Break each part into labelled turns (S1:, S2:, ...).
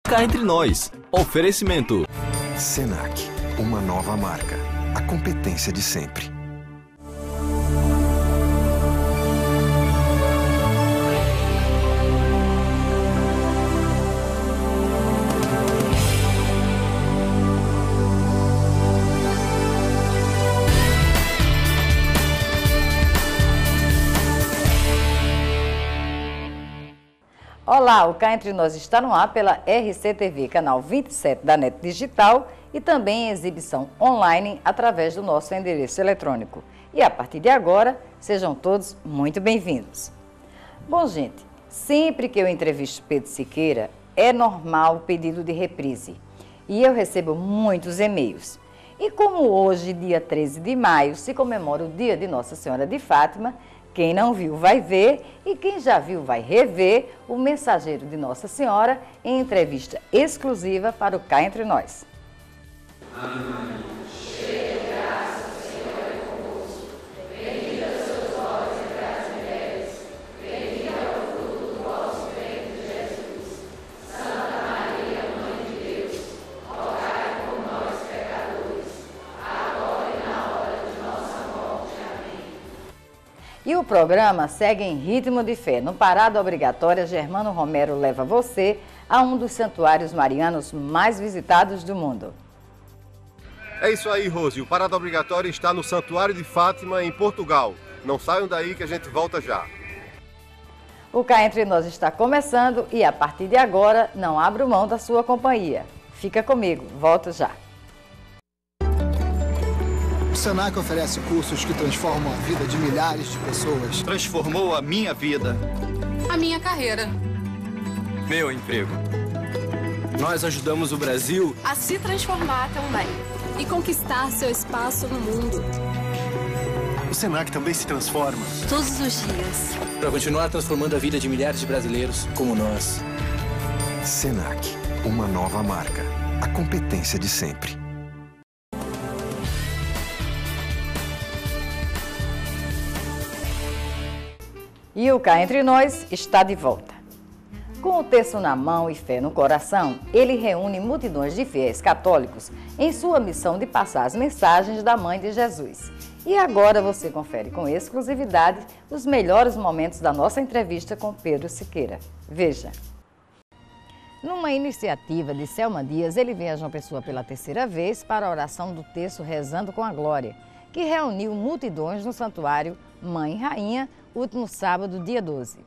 S1: Cá entre nós. Oferecimento.
S2: Senac, uma nova marca. A competência de sempre.
S3: Olá, o Cá Entre Nós está no ar pela RCTV, canal 27 da NET Digital e também em exibição online através do nosso endereço eletrônico. E a partir de agora, sejam todos muito bem-vindos. Bom, gente, sempre que eu entrevisto Pedro Siqueira, é normal o pedido de reprise. E eu recebo muitos e-mails. E como hoje, dia 13 de maio, se comemora o dia de Nossa Senhora de Fátima, quem não viu vai ver e quem já viu vai rever o mensageiro de Nossa Senhora em entrevista exclusiva para o Cá Entre Nós.
S4: Amém. Cheia de graça, o Senhor é convosco. Bendita sois vós entre as mulheres. Bendito é o fruto do vosso ventre, Jesus. Santa Maria, Mãe de Deus, rogai por nós, pecadores, agora e na hora de nossa morte. Amém.
S3: E o programa segue em ritmo de fé. No Parada Obrigatória, Germano Romero leva você a um dos santuários marianos mais visitados do mundo.
S5: É isso aí, Rose. O Parada Obrigatória está no Santuário de Fátima, em Portugal. Não saiam daí que a gente volta já.
S3: O Cá Entre Nós está começando e a partir de agora não abra mão da sua companhia. Fica comigo, volto já.
S6: O Senac oferece cursos que transformam a vida de milhares de pessoas.
S7: Transformou a minha vida.
S8: A minha carreira.
S1: Meu emprego. Nós ajudamos o Brasil
S8: a se transformar também e conquistar seu espaço no mundo.
S7: O Senac também se transforma.
S8: Todos os dias.
S1: para continuar transformando a vida de milhares de brasileiros como nós.
S2: Senac, uma nova marca. A competência de sempre.
S3: E o Cá Entre Nós está de volta. Com o terço na mão e fé no coração, ele reúne multidões de fiéis católicos em sua missão de passar as mensagens da Mãe de Jesus. E agora você confere com exclusividade os melhores momentos da nossa entrevista com Pedro Siqueira. Veja. Numa iniciativa de Selma Dias, ele vem a João Pessoa pela terceira vez para a oração do terço Rezando com a Glória, que reuniu multidões no santuário Mãe e Rainha, último sábado, dia 12.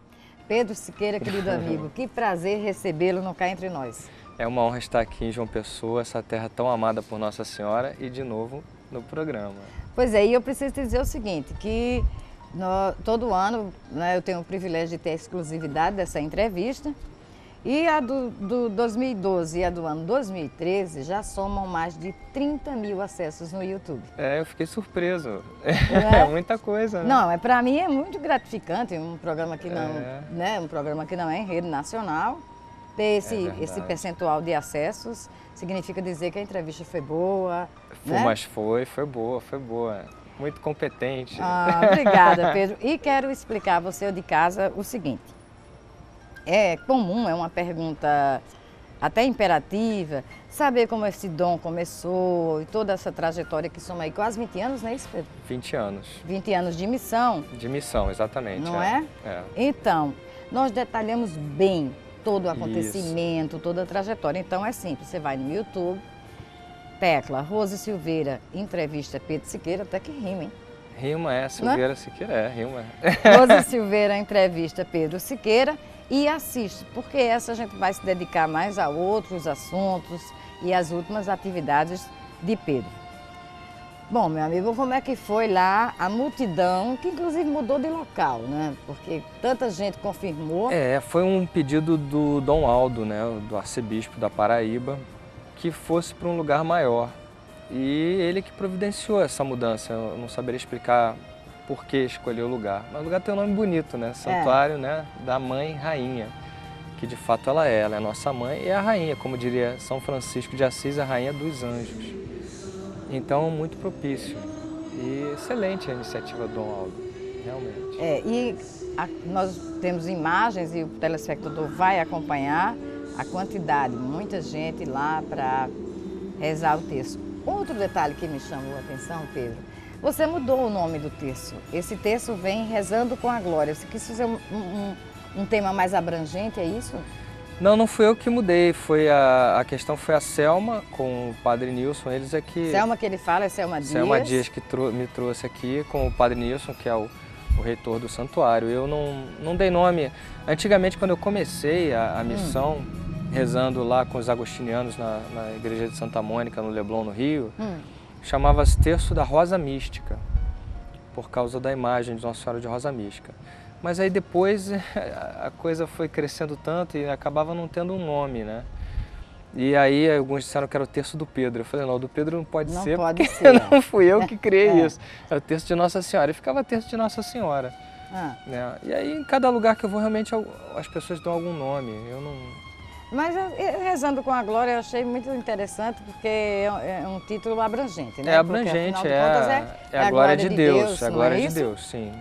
S3: Pedro Siqueira, querido amigo, que prazer recebê-lo no Cá Entre Nós.
S9: É uma honra estar aqui em João Pessoa, essa terra tão amada por Nossa Senhora, e de novo no programa.
S3: Pois é, e eu preciso te dizer o seguinte, que todo ano eu tenho o privilégio de ter a exclusividade dessa entrevista, e a do 2012 e a do ano 2013 já somam mais de 30 mil acessos no YouTube.
S9: É, eu fiquei surpreso. É muita coisa, né?
S3: Não, para mim é muito gratificante um programa que não, um programa que não é em rede nacional. Ter esse percentual de acessos significa dizer que a entrevista foi boa.
S9: Mas foi boa. Muito competente.
S3: Obrigada, Pedro. E quero explicar a você de casa o seguinte. É comum, é uma pergunta até imperativa, saber como esse dom começou e toda essa trajetória que soma aí quase 20 anos, não é isso, Pedro?
S9: 20 anos.
S3: 20 anos de missão.
S9: De missão, exatamente.
S3: Não é? Então, nós detalhamos bem todo o acontecimento, toda a trajetória. Então é simples, você vai no YouTube, tecla Rose Silveira, entrevista Pedro Siqueira, até que rima, hein?
S9: Rima, Silveira Siqueira, rima.
S3: Rose Silveira, entrevista Pedro Siqueira. E assiste, porque essa a gente vai se dedicar mais a outros assuntos e às últimas atividades de Pedro. Bom, meu amigo, como é que foi lá a multidão, que inclusive mudou de local, né? Porque tanta gente confirmou.
S9: Foi um pedido do Dom Aldo, né, do arcebispo da Paraíba, que fosse para um lugar maior. E ele que providenciou essa mudança, eu não saberia explicar por que escolher o lugar. Mas o lugar tem um nome bonito, né? Santuário, né? Da Mãe Rainha, que de fato ela é a nossa mãe e é a rainha, como diria São Francisco de Assis, a rainha dos anjos. Então, muito propício. E excelente a iniciativa do Dom Aldo, realmente.
S3: Nós temos imagens e o telespectador vai acompanhar a quantidade, muita gente lá para rezar o terço. Outro detalhe que me chamou a atenção, Pedro, você mudou o nome do terço. Esse terço vem rezando com a glória. Você quis fazer um tema mais abrangente, é isso?
S9: Não, não fui eu que mudei, a questão foi a Selma com o Padre Nilson, eles é que...
S3: Selma que ele fala é Selma Dias?
S9: Selma Dias que me trouxe aqui com o Padre Nilson, que é o reitor do santuário. Eu não dei nome. Antigamente, quando eu comecei a missão, rezando lá com os agostinianos na igreja de Santa Mônica, no Leblon, no Rio, chamava-se Terço da Rosa Mística, por causa da imagem de Nossa Senhora de Rosa Mística. Mas aí depois a coisa foi crescendo tanto e acabava não tendo um nome, né? E aí alguns disseram que era o terço do Pedro. Eu falei, não, o do Pedro não pode ser, porque não fui eu que criei isso. É o terço de Nossa Senhora. E ficava terço de Nossa Senhora. Né? E aí em cada lugar que eu vou, realmente as pessoas dão algum nome. Eu não...
S3: Mas rezando com a glória eu achei muito interessante, porque é um título abrangente, né?
S9: É abrangente, é a glória de Deus. É a glória de Deus, sim.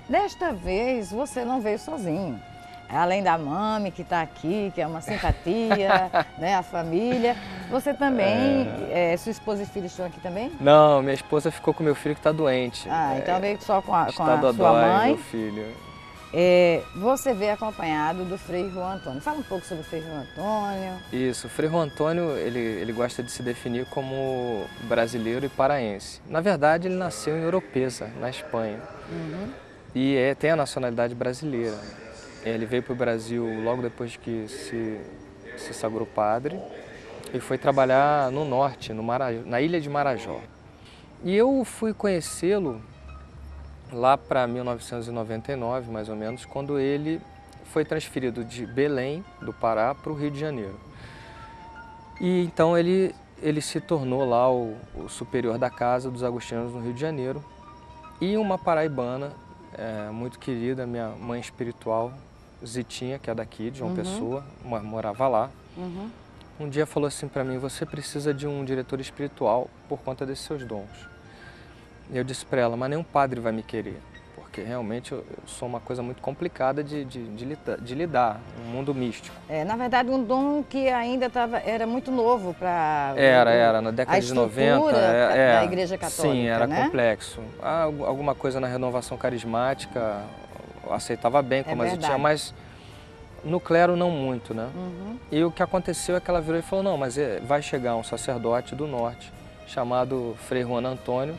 S3: Desta vez você não veio sozinho. Além da mami que está aqui, que é uma simpatia, né, a família. Você também, sua esposa e filho estão aqui também?
S9: Não, minha esposa ficou com meu filho que está doente.
S3: Então veio só com a sua mãe.
S9: Meu filho.
S3: Você veio acompanhado do Frei Juan Antônio. Fala um pouco sobre o Frei Juan Antônio.
S9: Isso, o Frei Juan Antônio, ele gosta de se definir como brasileiro e paraense. Na verdade, ele nasceu em Oropesa, na Espanha. E tem a nacionalidade brasileira. Ele veio para o Brasil logo depois que se sagrou padre e foi trabalhar no norte, na ilha de Marajó. E eu fui conhecê-lo lá para 1999, mais ou menos, quando ele foi transferido de Belém, do Pará, para o Rio de Janeiro. E então ele se tornou lá o superior da casa dos agostinianos no Rio de Janeiro. E uma paraibana muito querida, minha mãe espiritual, Zitinha, que é daqui, de João Pessoa, morava lá. Um dia falou assim para mim, você precisa de um diretor espiritual por conta desses seus dons. E eu disse para ela, mas nenhum padre vai me querer, porque realmente eu sou uma coisa muito complicada de lidar, um mundo místico.
S3: Na verdade, um dom que ainda era muito novo para...
S9: Era, na década de 90.
S3: Da Igreja Católica,
S9: sim, era
S3: né?
S9: Complexo. Alguma coisa na renovação carismática, eu aceitava bem como a gente tinha, mas no clero não muito, né? E o que aconteceu é que ela virou e falou, não, mas vai chegar um sacerdote do norte, chamado Frei Juan Antônio,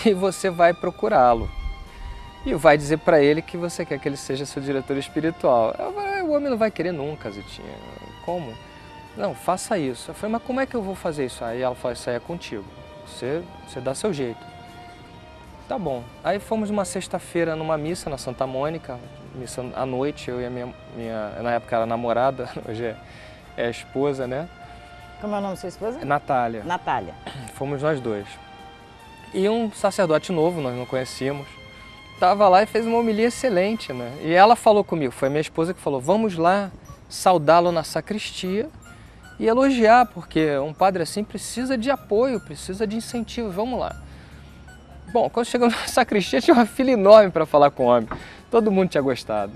S9: e você vai procurá-lo. E vai dizer para ele que você quer que ele seja seu diretor espiritual. O homem não vai querer nunca, Zitinha. Como? Não, faça isso. Eu falei, mas como é que eu vou fazer isso? Aí ela falou, isso aí é contigo. Você dá seu jeito. Tá bom. Aí fomos uma sexta-feira numa missa na Santa Mônica, missa à noite, eu e a minha na época era namorada, hoje é a esposa, né?
S3: Como é o nome da sua esposa?
S9: Natália.
S3: Natália.
S9: Fomos nós dois. E um sacerdote novo, nós não conhecíamos, estava lá e fez uma homilia excelente, né? E ela falou comigo, foi minha esposa que falou, vamos lá saudá-lo na sacristia e elogiar, porque um padre assim precisa de apoio, precisa de incentivo, vamos lá. Bom, quando chegamos na sacristia tinha uma fila enorme para falar com o homem, todo mundo tinha gostado.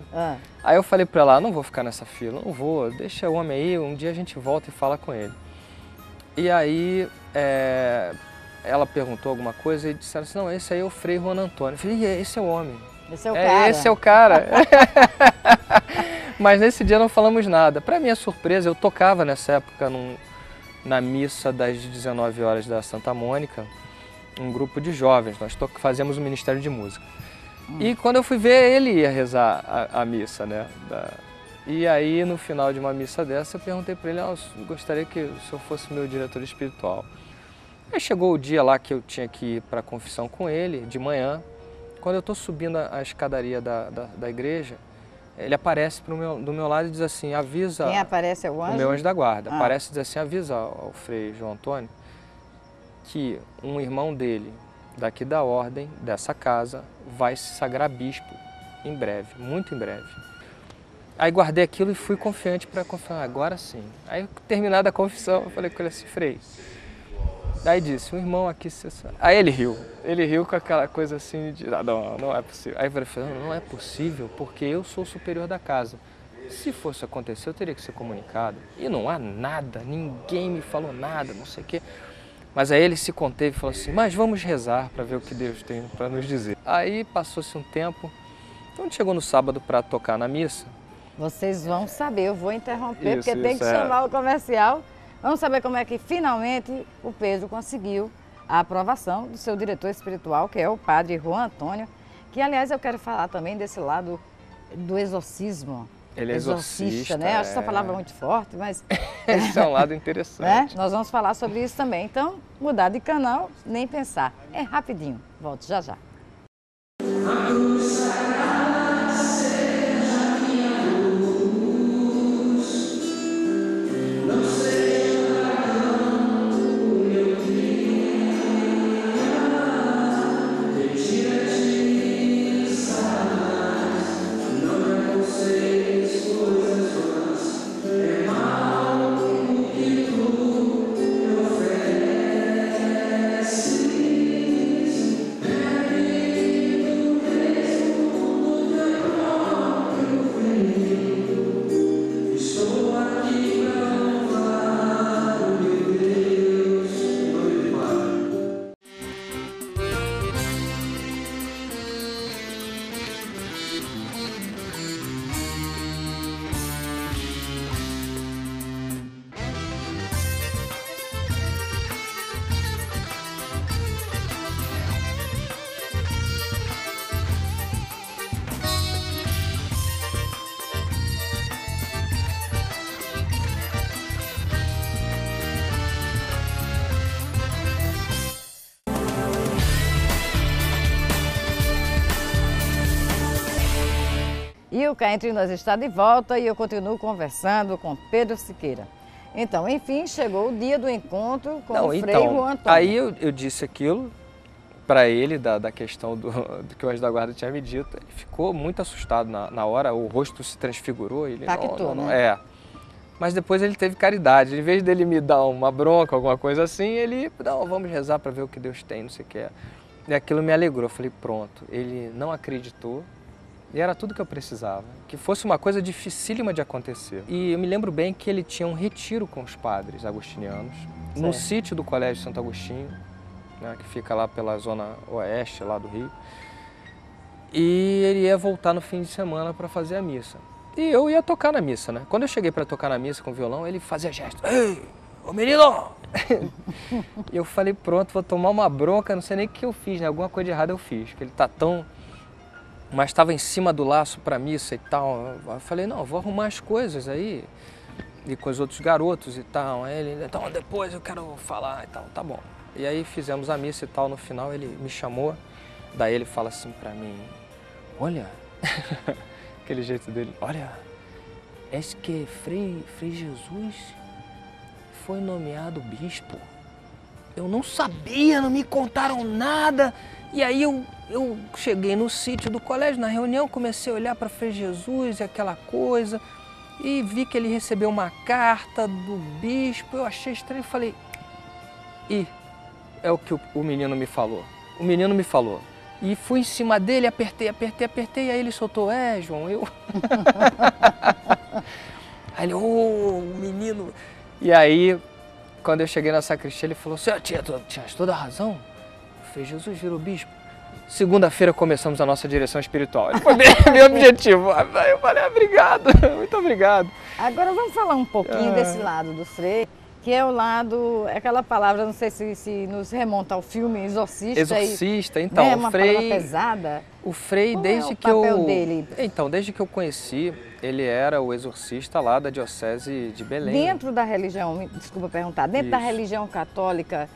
S9: Aí eu falei para ela, não vou ficar nessa fila, não vou, deixa o homem aí, um dia a gente volta e fala com ele. E aí ela perguntou alguma coisa e disseram assim, não, esse aí é o Frei Juan Antônio. Eu falei, esse é o homem.
S3: Esse é o cara.
S9: Esse é o cara. Mas nesse dia não falamos nada. Para minha surpresa, eu tocava nessa época na missa das 19 horas da Santa Mônica, um grupo de jovens, nós fazíamos um ministério de música. E quando eu fui ver, ele ia rezar a missa, né? E aí, no final de uma missa dessa, eu perguntei para ele, eu gostaria que o senhor fosse meu diretor espiritual. Aí chegou o dia lá que eu tinha que ir para a confissão com ele, de manhã. Quando eu estou subindo a escadaria da igreja, ele aparece do meu lado e diz assim, avisa...
S3: Quem aparece é o anjo?
S9: O meu anjo da guarda. Aparece e diz assim, avisa ao Frei João Antônio que um irmão dele, daqui da ordem, dessa casa, vai se sagrar bispo em breve, muito em breve. Aí guardei aquilo e fui confiante para confirmar, agora sim. Aí, terminada a confissão, eu falei com ele assim, Frei, daí disse, um irmão aqui... Aí ele riu com aquela coisa assim de, não é possível. Aí eu falei, não é possível porque eu sou o superior da casa. Se fosse acontecer, eu teria que ser comunicado. E não há nada, ninguém me falou nada, não sei o quê. Mas aí ele se conteve e falou assim, mas vamos rezar para ver o que Deus tem para nos dizer. Aí passou-se um tempo, quando chegou no sábado para tocar na missa.
S3: Vocês vão saber, eu vou interromper,
S9: Isso,
S3: porque tem que chamar o comercial. Vamos saber como é que finalmente o Pedro conseguiu a aprovação do seu diretor espiritual, que é o padre Juan Antônio, que aliás eu quero falar também desse lado do exorcismo.
S9: Ele é exorcista,
S3: né? Acho essa palavra muito forte, mas...
S9: Esse é um lado interessante.
S3: Nós vamos falar sobre isso também. Então, mudar de canal, nem pensar. É rapidinho. Volto já já. E o Cá Entre Nós está de volta e eu continuo conversando com Pedro Siqueira. Então, enfim, chegou o dia do encontro com o Frei Juan Antônio.
S9: Aí eu disse aquilo para ele, da questão do que o anjo da guarda tinha me dito. Ele ficou muito assustado na hora, o rosto se transfigurou. Ele,
S3: né?
S9: Mas depois ele teve caridade. Em vez dele me dar uma bronca, alguma coisa assim, ele, não, vamos rezar para ver o que Deus tem, não sei o que é. E aquilo me alegrou. Eu falei, pronto, ele não acreditou. E era tudo que eu precisava, que fosse uma coisa dificílima de acontecer. E eu me lembro bem que ele tinha um retiro com os padres agostinianos, no sítio do Colégio Santo Agostinho, né, que fica lá pela zona oeste lá do Rio. E ele ia voltar no fim de semana para fazer a missa. E eu ia tocar na missa, né? Quando eu cheguei para tocar na missa com o violão, ele fazia gesto. Ei, ô menino! E eu falei, pronto, vou tomar uma bronca, não sei nem o que eu fiz, né? Alguma coisa de errada eu fiz, porque ele tá tão... Mas estava em cima do laço para missa e tal. Eu falei, não, vou arrumar as coisas aí. E com os outros garotos e tal. Aí ele, então depois eu quero falar e tal, tá bom. E aí fizemos a missa e tal, no final ele me chamou. Daí ele fala assim para mim, olha, aquele jeito dele, olha, é que Frei Jesus foi nomeado bispo. Eu não sabia, não me contaram nada. E aí eu cheguei no sítio do colégio, na reunião, comecei a olhar para Frei Jesus e aquela coisa, e vi que ele recebeu uma carta do bispo, eu achei estranho e falei, é o que o menino me falou. O menino me falou. E fui em cima dele, apertei, e aí ele soltou, João, eu... Aí ele, o menino... E aí, quando eu cheguei na sacristia, ele falou, senhor, tinha toda a razão. Frei Jesus virou bispo. Segunda-feira começamos a nossa direção espiritual. Foi meu objetivo. Eu falei, obrigado, muito obrigado.
S3: Agora vamos falar um pouquinho desse lado do Frei, que é o lado, aquela palavra, não sei se nos remonta ao filme Exorcista.
S9: Exorcista, então,
S3: né,
S9: o
S3: uma
S9: Frei...
S3: palavra pesada.
S9: O Frei, desde que dele? Então, desde que eu conheci, ele era o exorcista lá da diocese de Belém.
S3: Dentro da religião, desculpa perguntar, dentro da religião católica,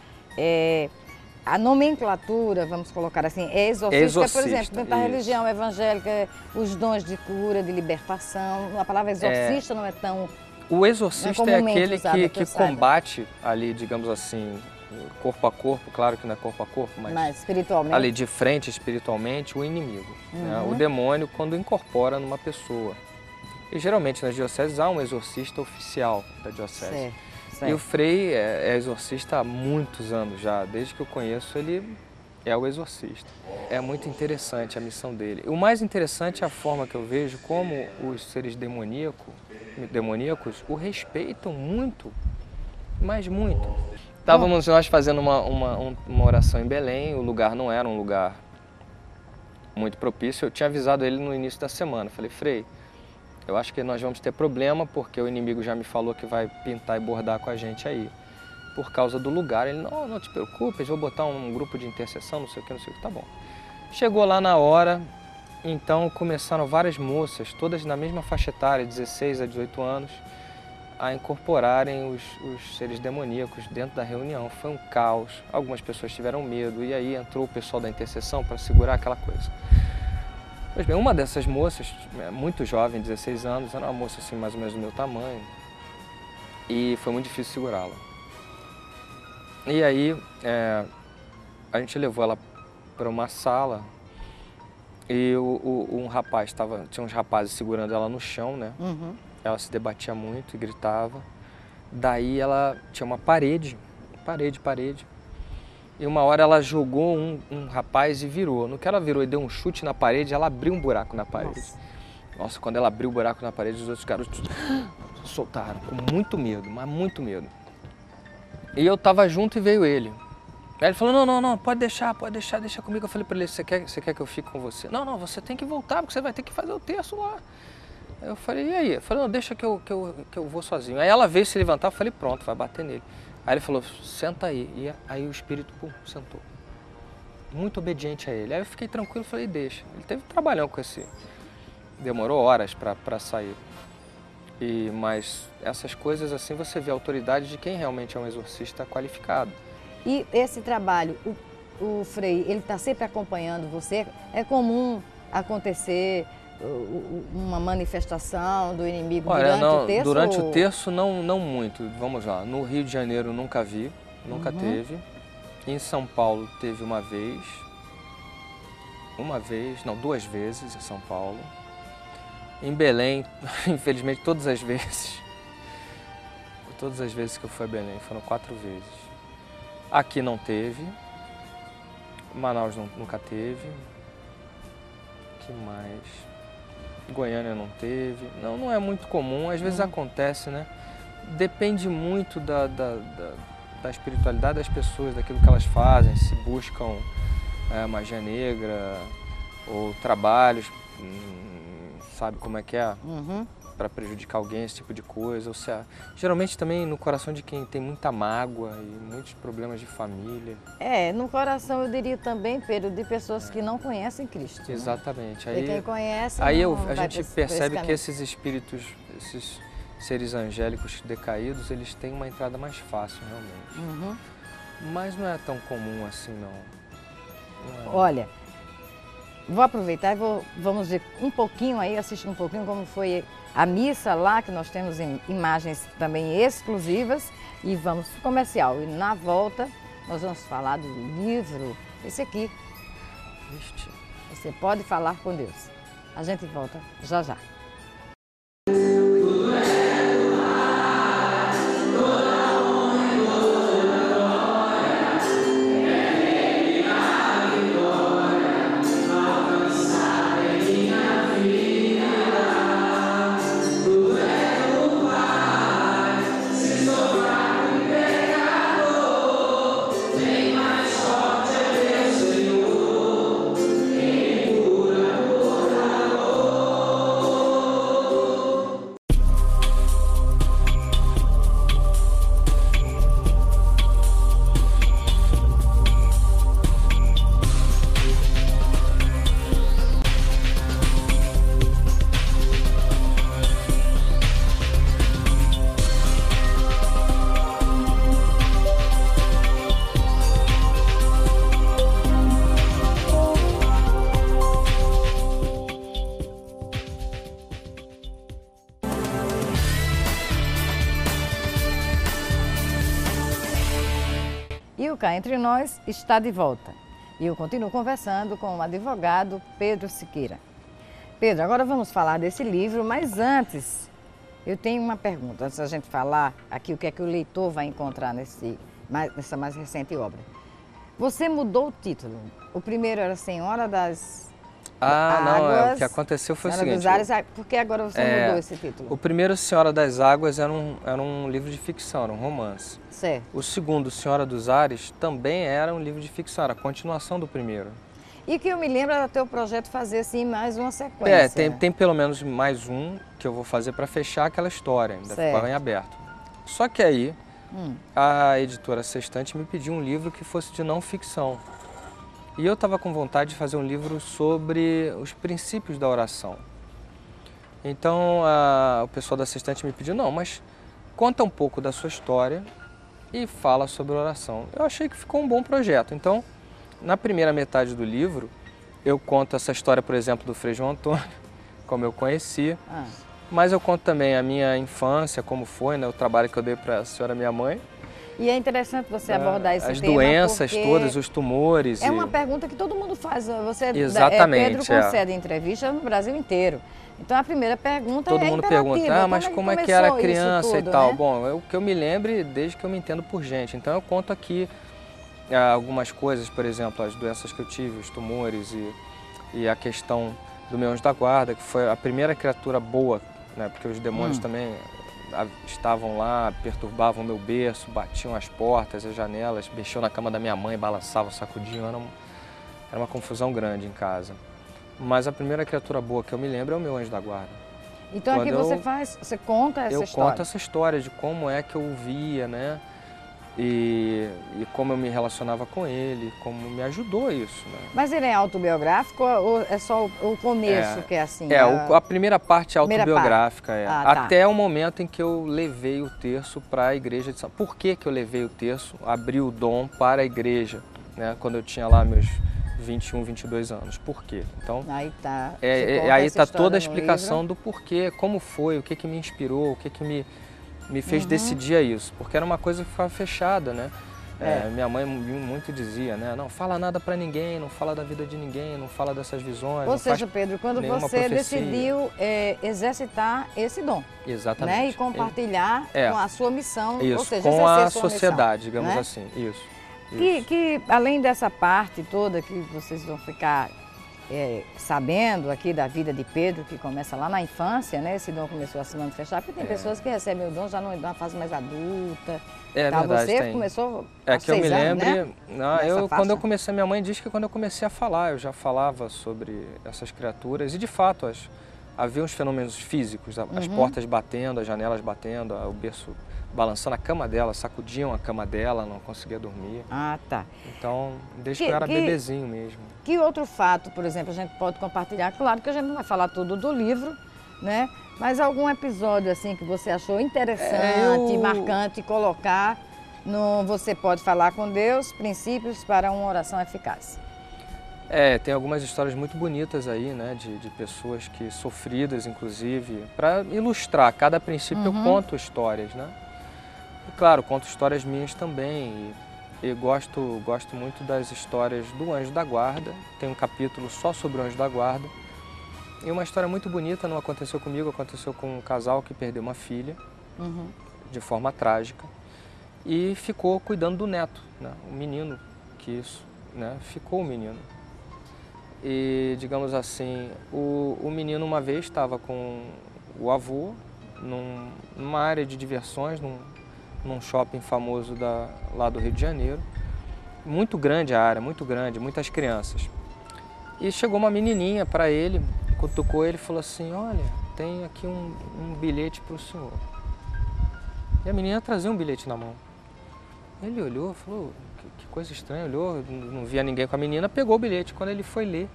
S3: a nomenclatura, vamos colocar assim, é exorcista, por exemplo, dentro da religião evangélica, os dons de cura, de libertação, a palavra exorcista não é tão...
S9: O exorcista é aquele que combate ali, digamos assim, corpo a corpo, claro que não é corpo a corpo, mas
S3: espiritualmente.
S9: Ali de frente, espiritualmente, o inimigo, né? O demônio quando incorpora numa pessoa. E geralmente nas dioceses há um exorcista oficial da diocese. Certo. E o Frei é exorcista há muitos anos já, desde que eu conheço ele é o exorcista. É muito interessante a missão dele. O mais interessante é a forma que eu vejo como os seres demoníacos o respeitam muito, mas muito. Estávamos nós fazendo uma oração em Belém, o lugar não era um lugar muito propício. Eu tinha avisado ele no início da semana, falei, Frei, eu acho que nós vamos ter problema porque o inimigo já me falou que vai pintar e bordar com a gente aí. Por causa do lugar, ele, não te preocupes, vou botar um grupo de intercessão, não sei o que, tá bom. Chegou lá na hora, então começaram várias moças, todas na mesma faixa etária, 16 a 18 anos, a incorporarem os seres demoníacos dentro da reunião. Foi um caos, algumas pessoas tiveram medo, e aí entrou o pessoal da intercessão para segurar aquela coisa. Pois bem, uma dessas moças, muito jovem, 16 anos, era uma moça assim mais ou menos do meu tamanho, e foi muito difícil segurá-la. E aí, a gente levou ela para uma sala e um rapaz tinha uns rapazes segurando ela no chão, né?
S3: Uhum.
S9: Ela se debatia muito e gritava. Daí ela tinha uma parede. E uma hora ela jogou um rapaz e virou. No que ela virou e deu um chute na parede, ela abriu um buraco na parede. Nossa, quando ela abriu o buraco na parede, os outros garotos soltaram com muito medo, mas muito medo. E eu tava junto e veio ele. Aí ele falou, não, pode deixar, deixa comigo. Eu falei pra ele, você quer que eu fique com você? Não, você tem que voltar, porque você vai ter que fazer o terço lá. Aí eu falei, e aí? Eu falei, não, deixa que eu vou sozinho. Aí ela veio se levantar, eu falei, pronto, vai bater nele. Aí ele falou, senta aí. E aí o espírito, sentou. Muito obediente a ele. Aí eu fiquei tranquilo, falei, deixa. Ele teve um trabalhão com esse. Demorou horas pra sair. Mas essas coisas assim você vê a autoridade de quem realmente é um exorcista qualificado.
S3: E esse trabalho, o Frei, ele está sempre acompanhando você? É comum acontecer uma manifestação do inimigo durante o terço?
S9: Durante o terço não muito. Vamos lá, no Rio de Janeiro nunca vi, nunca teve. Em São Paulo teve duas vezes em São Paulo. Em Belém, infelizmente, todas as vezes que eu fui a Belém, foram 4 vezes. Aqui não teve, Manaus nunca teve, que mais? Goiânia não teve, não é muito comum, às vezes acontece, né? Depende muito da espiritualidade das pessoas, daquilo que elas fazem, se buscam magia negra ou trabalhos, sabe como é que é? Para prejudicar alguém, esse tipo de coisa. Ou seja, geralmente também no coração de quem tem muita mágoa e muitos problemas de família.
S3: No coração eu diria também, Pedro, de pessoas que não conhecem Cristo.
S9: Exatamente.
S3: Né? E quem conhece
S9: a gente percebe que esses espíritos, esses seres angélicos decaídos, eles têm uma entrada mais fácil realmente. Mas não é tão comum assim não.
S3: Olha, vou aproveitar e vamos ver um pouquinho aí, assistir um pouquinho como foi a missa lá, que nós temos imagens também exclusivas, e vamos para o comercial. E na volta nós vamos falar do livro, esse aqui. Você pode falar com Deus. A gente volta já já. E o Cá Entre Nós está de volta. E eu continuo conversando com o advogado Pedro Siqueira. Pedro, agora vamos falar desse livro, mas antes eu tenho uma pergunta. Antes da gente falar aqui o que é que o leitor vai encontrar nessa mais recente obra. Você mudou o título. O primeiro era Senhora das
S9: Águas.
S3: Não,
S9: o que aconteceu foi o
S3: Senhora
S9: seguinte.
S3: dos Ares, por que agora você mudou esse título?
S9: O primeiro, Senhora das Águas, era um livro de ficção, era um romance.
S3: Certo.
S9: O segundo, Senhora dos Ares, também era um livro de ficção, era a continuação do primeiro.
S3: E que eu me lembro era teu projeto fazer assim mais uma sequência.
S9: Tem pelo menos mais um que eu vou fazer para fechar aquela história, ainda ficou em aberto. Só que aí, a editora Sextante me pediu um livro que fosse de não ficção. E eu estava com vontade de fazer um livro sobre os princípios da oração. Então, o pessoal da Sextante me pediu, não, mas conta um pouco da sua história e fala sobre oração. Eu achei que ficou um bom projeto. Então, na primeira metade do livro, eu conto essa história, por exemplo, do Frei João Antônio, como eu conheci. Mas eu conto também a minha infância, como foi, né, o trabalho que eu dei para a senhora minha mãe. E
S3: é interessante você abordar esse tema.
S9: As doenças todas, os tumores.
S3: É uma pergunta que todo mundo faz. Você,
S9: exatamente.
S3: Pedro concede entrevista no Brasil inteiro. Então a primeira pergunta
S9: todo mundo pergunta, mas como é que era criança tudo, e tal? Né? Bom, o que eu me lembre desde que eu me entendo por gente. Então eu conto aqui algumas coisas, por exemplo, as doenças que eu tive, os tumores e a questão do meu anjo da guarda, que foi a primeira criatura boa, né? Porque os demônios também estavam lá, perturbavam o meu berço, batiam as portas, as janelas, mexiam na cama da minha mãe, balançavam, sacudiam, era uma confusão grande em casa. Mas a primeira criatura boa que eu me lembro é o meu anjo da guarda.
S3: Então aqui você conta essa história? Eu
S9: conto essa história de como é que eu o via, né? E como eu me relacionava com ele, como me ajudou isso, né?
S3: Mas ele é autobiográfico ou é só o começo que é assim?
S9: A primeira parte é autobiográfica, até o momento em que eu levei o terço para a igreja de São Paulo. Por que eu levei o terço, abri o dom para a igreja, né? Quando eu tinha lá meus 21, 22 anos. Por quê? Então, aí tá toda a explicação do porquê, como foi, o que me inspirou, o que me fez decidir isso, porque era uma coisa que ficava fechada, né? Minha mãe muito dizia, né? Não fala nada para ninguém, não fala da vida de ninguém, não fala dessas visões.
S3: Ou seja, Pedro, quando você decidiu exercitar esse dom,
S9: exatamente,
S3: né? E compartilhar com a sua missão,
S9: isso,
S3: ou seja,
S9: com a sociedade,
S3: missão,
S9: digamos
S3: né?
S9: assim, isso.
S3: Que além dessa parte toda que vocês vão ficar sabendo aqui da vida de Pedro, que começa lá na infância, né? Esse dom começou a se manifestar, porque tem pessoas que recebem o dom já numa fase mais adulta.
S9: Verdade,
S3: você começou
S9: há 6 anos,
S3: que eu me lembre,
S9: né? Quando eu comecei, minha mãe diz que quando eu comecei a falar, eu já falava sobre essas criaturas e de fato havia uns fenômenos físicos, as portas batendo, as janelas batendo, o berço balançando a cama dela, sacudiam a cama dela, não conseguia dormir.
S3: Tá.
S9: Então, desde que eu era bebezinho mesmo.
S3: Que outro fato, por exemplo, a gente pode compartilhar? Claro que a gente não vai falar tudo do livro, né? Mas algum episódio assim que você achou interessante, marcante, colocar no Você Pode Falar com Deus, princípios para uma oração eficaz.
S9: Tem algumas histórias muito bonitas aí, né, de pessoas que sofridas, inclusive, para ilustrar. Cada princípio eu conto histórias, né? E, claro, conto histórias minhas também e gosto muito das histórias do Anjo da Guarda. Tem um capítulo só sobre o Anjo da Guarda. E uma história muito bonita, não aconteceu comigo, aconteceu com um casal que perdeu uma filha de forma trágica e ficou cuidando do neto, né? O menino ficou o menino. E, digamos assim, o menino uma vez estava com o avô numa área de diversões, num shopping famoso lá do Rio de Janeiro. Muito grande a área, muito grande, muitas crianças. E chegou uma menininha para ele, cutucou ele e falou assim, olha, tem aqui um bilhete para o senhor. E a menina trazia um bilhete na mão. Ele olhou, falou, que coisa estranha, olhou, não via ninguém com a menina, pegou o bilhete. Quando ele foi ler,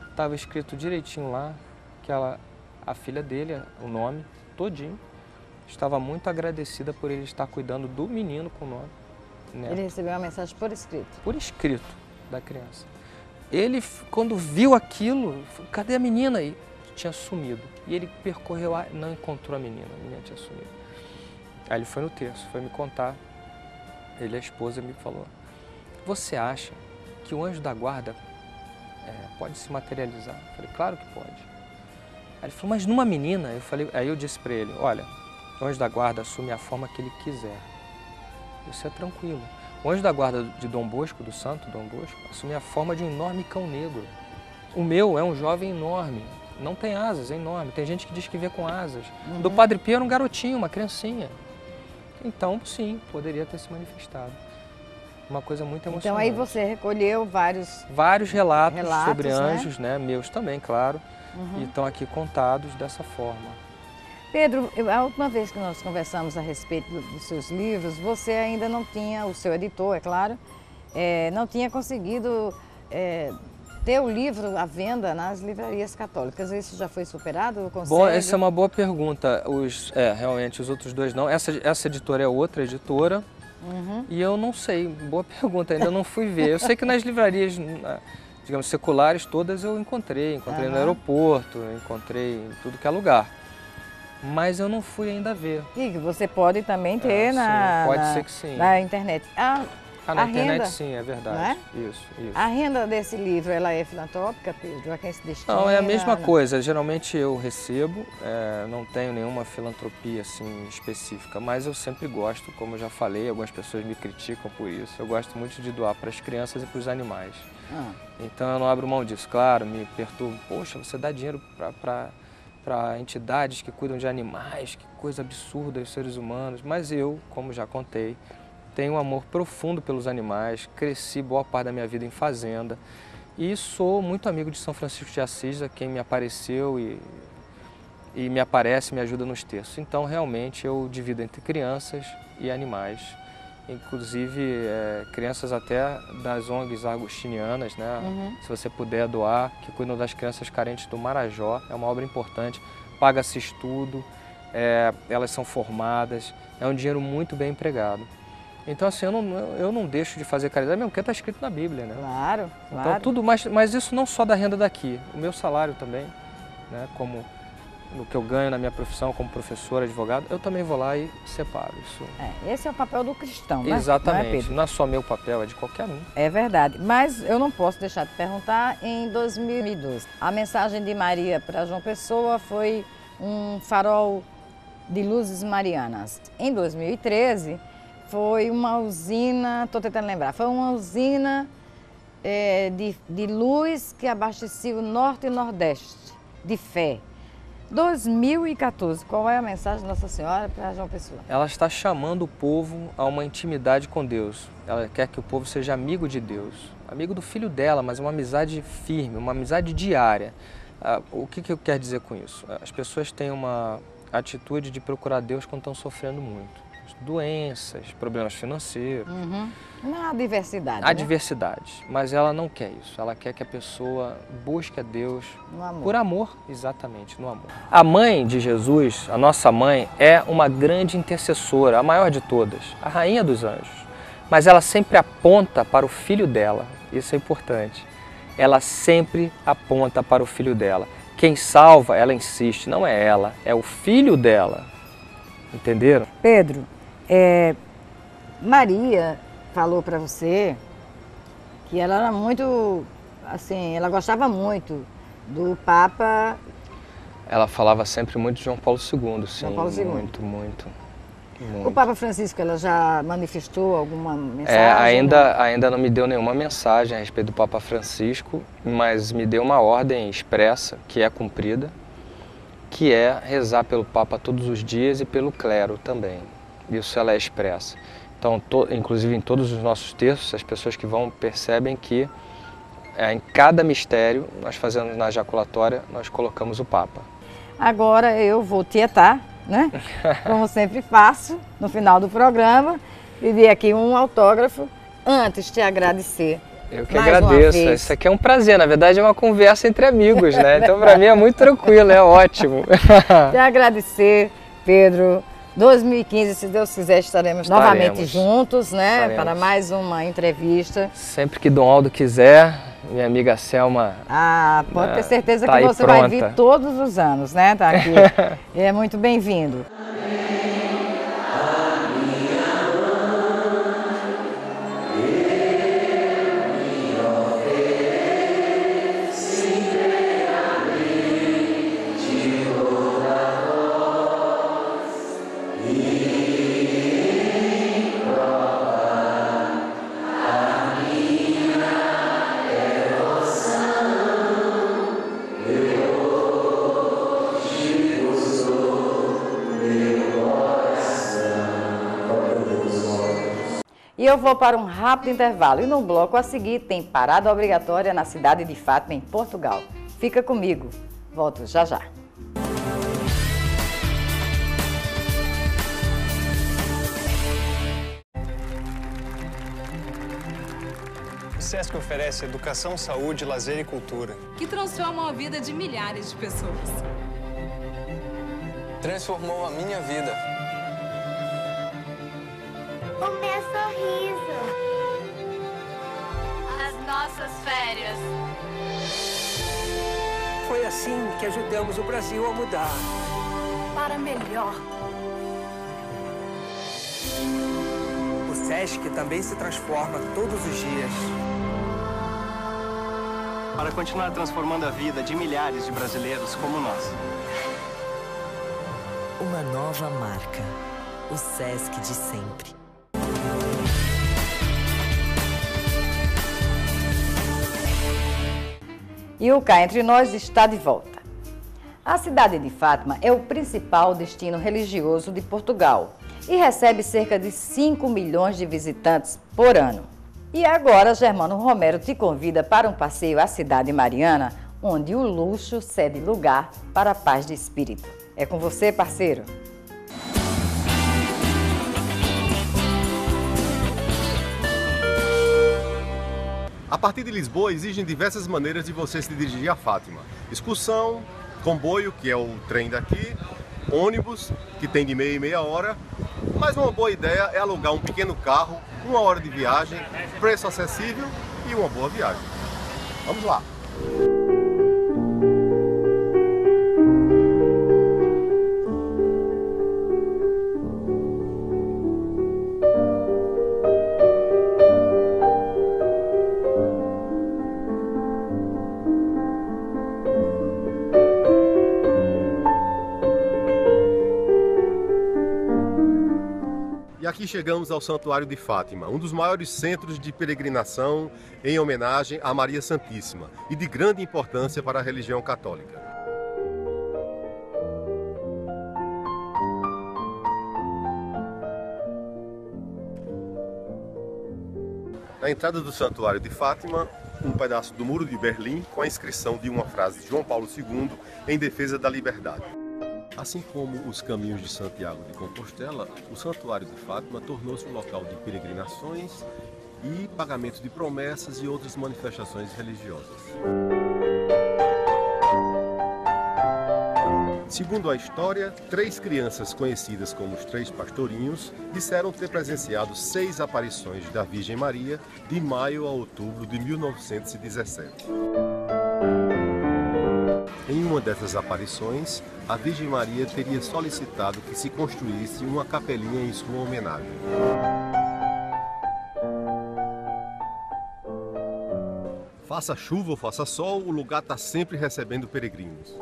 S9: estava escrito direitinho lá que a filha dele, o nome todinho, estava muito agradecida por ele estar cuidando do menino com o nome. Neto. Ele
S3: recebeu uma mensagem por escrito?
S9: Por escrito, da criança. Ele, quando viu aquilo, falou, cadê a menina? E tinha sumido. E ele percorreu, não encontrou a menina tinha sumido. Aí ele foi no terço, foi me contar. Ele, a esposa, me falou, você acha que o anjo da guarda pode se materializar? Eu falei, claro que pode. Aí ele falou, mas numa menina? Aí eu disse para ele, olha, o anjo da guarda assume a forma que ele quiser. Isso é tranquilo. O anjo da guarda de Dom Bosco, do santo Dom Bosco, assumia a forma de um enorme cão negro. O meu é um jovem enorme, não tem asas, é enorme. Tem gente que diz que vê com asas. Do Padre Pio era um garotinho, uma criancinha. Então, sim, poderia ter se manifestado. Uma coisa muito emocionante.
S3: Então aí você recolheu vários
S9: relatos sobre
S3: né?
S9: anjos, né? Meus também, claro, e estão aqui contados dessa forma.
S3: Pedro, a última vez que nós conversamos a respeito dos seus livros, você ainda não tinha, o seu editor, é claro, não tinha conseguido ter o livro à venda nas livrarias católicas. Isso já foi superado?
S9: Bom, essa é uma boa pergunta. Realmente os outros dois não. Essa editora é outra editora. E eu não sei, boa pergunta, ainda não fui ver. Eu sei que nas livrarias, digamos, seculares todas eu encontrei no aeroporto, encontrei em tudo que é lugar. Mas eu não fui ainda ver.
S3: E você pode também ter
S9: pode ser que sim.
S3: Na internet.
S9: Na internet
S3: renda,
S9: sim, é verdade.
S3: Não é?
S9: Isso.
S3: A renda desse livro, ela é filantrópica, Pedro? A quem se destina?
S9: Não, é a mesma coisa. Geralmente eu recebo, não tenho nenhuma filantropia assim específica, mas eu sempre gosto, como eu já falei, algumas pessoas me criticam por isso, eu gosto muito de doar para as crianças e para os animais. Então eu não abro mão disso, claro, me perturbo. Poxa, você dá dinheiro para entidades que cuidam de animais, que coisa absurda os seres humanos, mas eu, como já contei, tenho um amor profundo pelos animais, cresci boa parte da minha vida em fazenda e sou muito amigo de São Francisco de Assis, a quem me apareceu e me aparece, me ajuda nos textos. Então, realmente, eu divido entre crianças e animais, inclusive crianças até das ONGs agostinianas, né? Se você puder doar, que cuidam das crianças carentes do Marajó, é uma obra importante, paga-se estudo, elas são formadas, é um dinheiro muito bem empregado. Então, assim, eu não deixo de fazer caridade, mesmo porque está escrito na Bíblia, né?
S3: Claro.
S9: Então, tudo, mas isso não só da renda daqui, o meu salário também, né? Como no que eu ganho na minha profissão como professor, advogado, eu também vou lá e separo isso.
S3: Esse é o papel do cristão, né?
S9: Exatamente, não é só meu papel, é de qualquer um.
S3: É verdade, mas eu não posso deixar de perguntar, em 2012, a mensagem de Maria para João Pessoa foi um farol de luzes marianas. Em 2013, foi uma usina, estou tentando lembrar, foi uma usina de luz que abastecia o norte e nordeste, de fé. 2014, qual é a mensagem da Nossa Senhora para João Pessoa?
S9: Ela está chamando o povo a uma intimidade com Deus. Ela quer que o povo seja amigo de Deus, amigo do Filho dela, mas uma amizade firme, uma amizade diária. O que eu quero dizer com isso? As pessoas têm uma atitude de procurar Deus quando estão sofrendo muito. Doenças, problemas financeiros.
S3: Na diversidade.
S9: A diversidade, mas ela não quer isso. Ela quer que a pessoa busque a Deus
S3: no amor.
S9: Por amor, exatamente, no amor. A mãe de Jesus, a nossa mãe, é uma grande intercessora, a maior de todas, a rainha dos anjos. Mas ela sempre aponta para o filho dela, isso é importante. Ela sempre aponta para o filho dela. Quem salva, ela insiste, não é ela, é o filho dela. Entenderam?
S3: Pedro, Maria falou para você que ela era muito, assim, ela gostava muito do Papa.
S9: Ela falava sempre muito de João Paulo II, sim.
S3: João Paulo II.
S9: Muito.
S3: O Papa Francisco, ela já manifestou alguma mensagem?
S9: Ainda não me deu nenhuma mensagem a respeito do Papa Francisco, mas me deu uma ordem expressa, que é cumprida, que é rezar pelo Papa todos os dias e pelo clero também. Isso ela é expressa. Então, inclusive em todos os nossos textos, as pessoas que vão percebem que em cada mistério, nós fazemos na jaculatória, nós colocamos o Papa.
S3: Agora eu vou tietar, né? Como sempre faço, no final do programa, pedir aqui um autógrafo, antes de te agradecer.
S9: Eu que agradeço, isso aqui é um prazer, na verdade é uma conversa entre amigos, né? Então para mim é muito tranquilo, é ótimo.
S3: Te agradecer, Pedro. 2015, se Deus quiser, estaremos novamente juntos, né? Para mais uma entrevista.
S9: Sempre que Dom Aldo quiser, minha amiga Selma.
S3: Pode ter certeza que você vai vir todos os anos, né? Tá aqui. É muito bem-vindo. E eu vou para um rápido intervalo. E no bloco a seguir tem parada obrigatória na cidade de Fátima, em Portugal. Fica comigo. Volto já já.
S10: O SESC oferece educação, saúde, lazer e cultura,
S8: que transformam a vida de milhares de pessoas.
S1: Transformou a minha vida.
S4: O meu sorriso. As nossas férias.
S1: Foi assim que ajudamos o Brasil a mudar.
S8: Para melhor.
S1: O SESC também se transforma todos os dias.
S7: Para continuar transformando a vida de milhares de brasileiros como nós.
S11: Uma nova marca. O SESC de sempre.
S3: E o Cá Entre Nós está de volta. A cidade de Fátima é o principal destino religioso de Portugal e recebe cerca de 5 milhões de visitantes por ano. E agora, Germano Romero te convida para um passeio à cidade mariana, onde o luxo cede lugar para a paz de espírito. É com você, parceiro!
S5: A partir de Lisboa, existem diversas maneiras de você se dirigir a Fátima. Excursão, comboio, que é o trem daqui, ônibus, que tem de meia em meia hora. Mas uma boa ideia é alugar um pequeno carro, 1 hora de viagem, preço acessível e uma boa viagem. Vamos lá! E aqui chegamos ao Santuário de Fátima, um dos maiores centros de peregrinação em homenagem a Maria Santíssima e de grande importância para a religião católica. Na entrada do Santuário de Fátima, um pedaço do Muro de Berlim com a inscrição de uma frase de João Paulo II em defesa da liberdade. Assim como os caminhos de Santiago de Compostela, o Santuário de Fátima tornou-se um local de peregrinações e pagamento de promessas e outras manifestações religiosas. Segundo a história, 3 crianças conhecidas como os 3 pastorinhos disseram ter presenciado 6 aparições da Virgem Maria de maio a outubro de 1917. Em uma dessas aparições, a Virgem Maria teria solicitado que se construísse uma capelinha em sua homenagem. Faça chuva ou faça sol, o lugar está sempre recebendo peregrinos.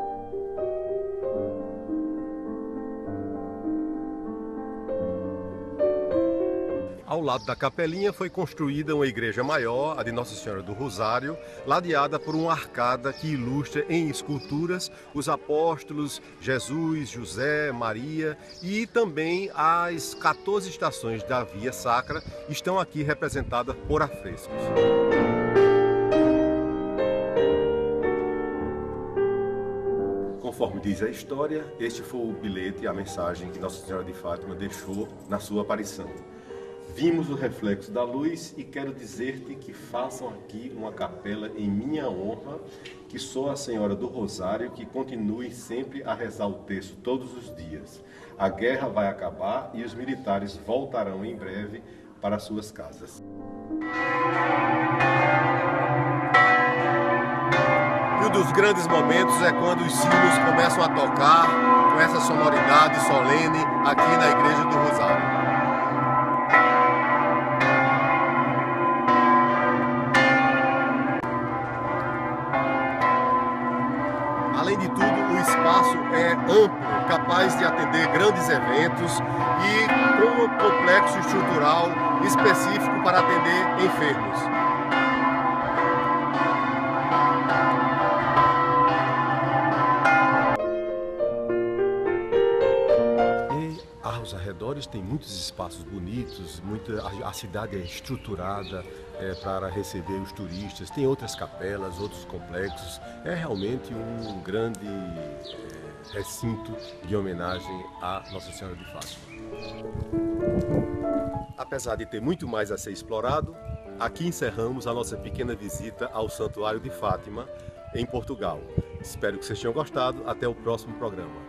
S5: Ao lado da capelinha foi construída uma igreja maior, a de Nossa Senhora do Rosário, ladeada por uma arcada que ilustra em esculturas os apóstolos Jesus, José, Maria e também as 14 estações da Via Sacra estão aqui representadas por afrescos. Conforme diz a história, este foi o bilhete e a mensagem que Nossa Senhora de Fátima deixou na sua aparição. Vimos o reflexo da luz e quero dizer-te que façam aqui uma capela em minha honra, que sou a Senhora do Rosário, que continuem sempre a rezar o terço todos os dias. A guerra vai acabar e os militares voltarão em breve para suas casas. E um dos grandes momentos é quando os sinos começam a tocar com essa sonoridade solene aqui na Igreja do Rosário. Além de tudo, o espaço é amplo, capaz de atender grandes eventos e com um complexo estrutural específico para atender enfermos. E aos arredores Açores tem muitos espaços bonitos, a cidade é estruturada para receber os turistas, tem outras capelas, outros complexos. É realmente um grande recinto de homenagem à Nossa Senhora de Fátima. Apesar de ter muito mais a ser explorado, aqui encerramos a nossa pequena visita ao Santuário de Fátima, em Portugal. Espero que vocês tenham gostado. Até o próximo programa.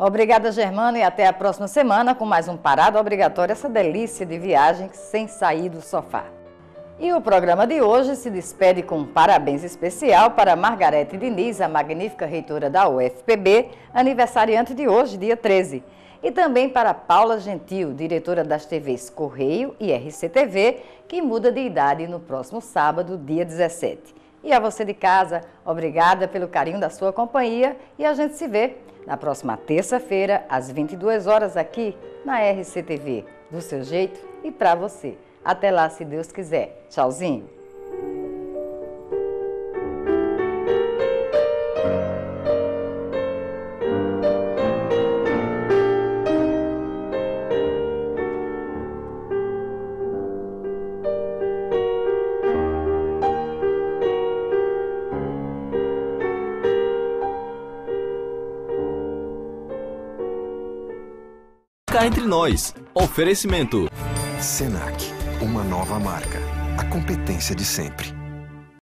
S3: Obrigada, Germano, e até a próxima semana com mais um Parada Obrigatória, essa delícia de viagem sem sair do sofá. E o programa de hoje se despede com um parabéns especial para Margarete Diniz, a magnífica reitora da UFPB, aniversariante de hoje, dia 13. E também para Paula Gentil, diretora das TVs Correio e RCTV, que muda de idade no próximo sábado, dia 17. E a você de casa, obrigada pelo carinho da sua companhia e a gente se vê na próxima terça-feira, às 22 horas, aqui na RCTV, do seu jeito e para você. Até lá, se Deus quiser. Tchauzinho.
S12: Cá entre nós. Oferecimento.
S2: Senac, uma nova marca. A competência de sempre.